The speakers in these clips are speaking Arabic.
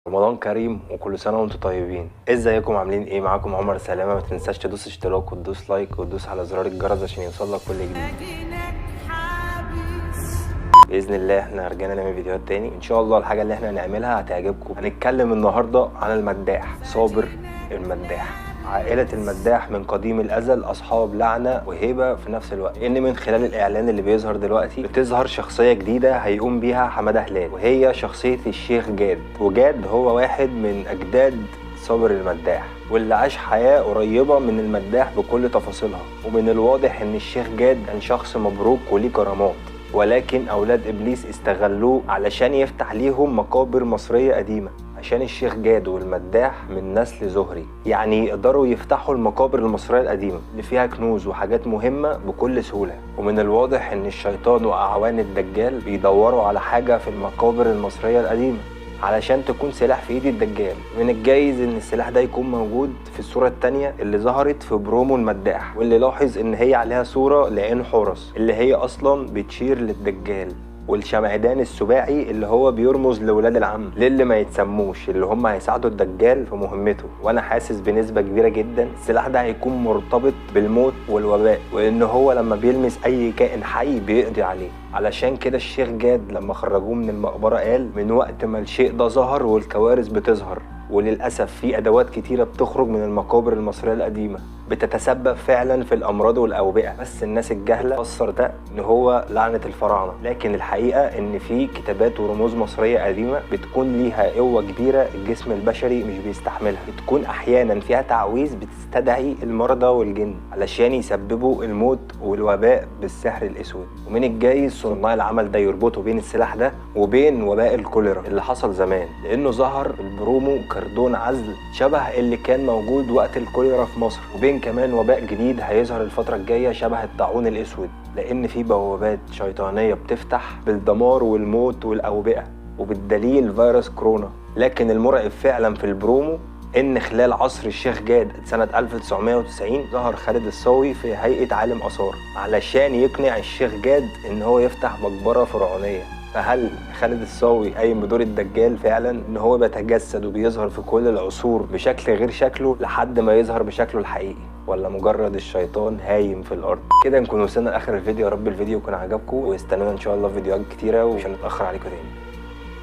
رمضان كريم وكل سنه وانتم طيبين. ازيكم عاملين ايه؟ معاكم عمر سلامه. ما تنساش تدوس اشتراك وتدوس لايك وتدوس على زرار الجرس عشان يوصلك كل جديد. باذن الله احنا رجعنا نعمل فيديوهات تاني ان شاء الله. الحاجه اللي احنا هنعملها هتعجبكم. هنتكلم النهارده عن المداح، صابر المداح. عائلة المداح من قديم الأزل أصحاب لعنة وهيبة في نفس الوقت، لأن من خلال الإعلان اللي بيظهر دلوقتي بتظهر شخصية جديدة هيقوم بيها حمادة هلال، وهي شخصية الشيخ جاد. وجاد هو واحد من أجداد صابر المداح، واللي عاش حياة قريبة من المداح بكل تفاصيلها. ومن الواضح إن الشيخ جاد كان شخص مبروك وليه كرامات، ولكن أولاد إبليس استغلوه علشان يفتح ليهم مقابر مصرية قديمة، عشان الشيخ جاد والمداح من نسل زهري، يعني يقدروا يفتحوا المقابر المصرية القديمة اللي فيها كنوز وحاجات مهمة بكل سهولة. ومن الواضح إن الشيطان وأعوان الدجال بيدوروا على حاجة في المقابر المصرية القديمة علشان تكون سلاح في ايد الدجال. من الجايز ان السلاح ده يكون موجود في الصورة التانية اللي ظهرت في برومو المداح، واللي لاحظ ان هي عليها صورة لعين حورس اللي هي اصلا بتشير للدجال، والشمعدان السباعي اللي هو بيرمز لولاد العم للي ما يتسموش، اللي هم هيساعدوا الدجال في مهمته. وانا حاسس بنسبة كبيرة جدا السلاح ده هيكون مرتبط بالموت والوباء، وان هو لما بيلمس اي كائن حي بيقضي عليه. علشان كده الشيخ جاد لما خرجوه من المقبرة قال من وقت ما الشيء ده ظهر والكوارث بتظهر. وللأسف في أدوات كتيرة بتخرج من المقابر المصرية القديمة بتتسبب فعلا في الأمراض والأوبئة، بس الناس الجهلة فسر ده إن هو لعنة الفراعنة. لكن الحقيقة إن في كتابات ورموز مصرية قديمة بتكون ليها قوة كبيرة الجسم البشري مش بيستحملها، بتكون أحيانا فيها تعويذ بتستدعي المرضى والجن علشان يسببوا الموت والوباء بالسحر الأسود. ومن الجايز صناع العمل ده يربطوا بين السلاح ده وبين وباء الكوليرا اللي حصل زمان، لأنه ظهر في البرومو كردون عزل شبه اللي كان موجود وقت الكوليرا في مصر، وبين كمان وباء جديد هيظهر الفترة الجاية شبه الطاعون الأسود، لأن في بوابات شيطانية بتفتح بالدمار والموت والأوبئة، وبالدليل فيروس كورونا. لكن المرعب فعلا في البرومو إن خلال عصر الشيخ جاد سنة 1990 ظهر خالد الصاوي في هيئة عالم آثار علشان يقنع الشيخ جاد إن هو يفتح مقبرة فرعونية. فهل خالد الصاوي قايم بدور الدجال فعلا، ان هو بيتجسد وبيظهر في كل العصور بشكل غير شكله لحد ما يظهر بشكله الحقيقي، ولا مجرد الشيطان هايم في الارض؟ كده نكون وصلنا لاخر الفيديو. يا رب الفيديو يكون عجبكم، واستنونا ان شاء الله فيديوهات كتيره ومش هنتاخر عليكم تاني.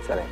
سلام.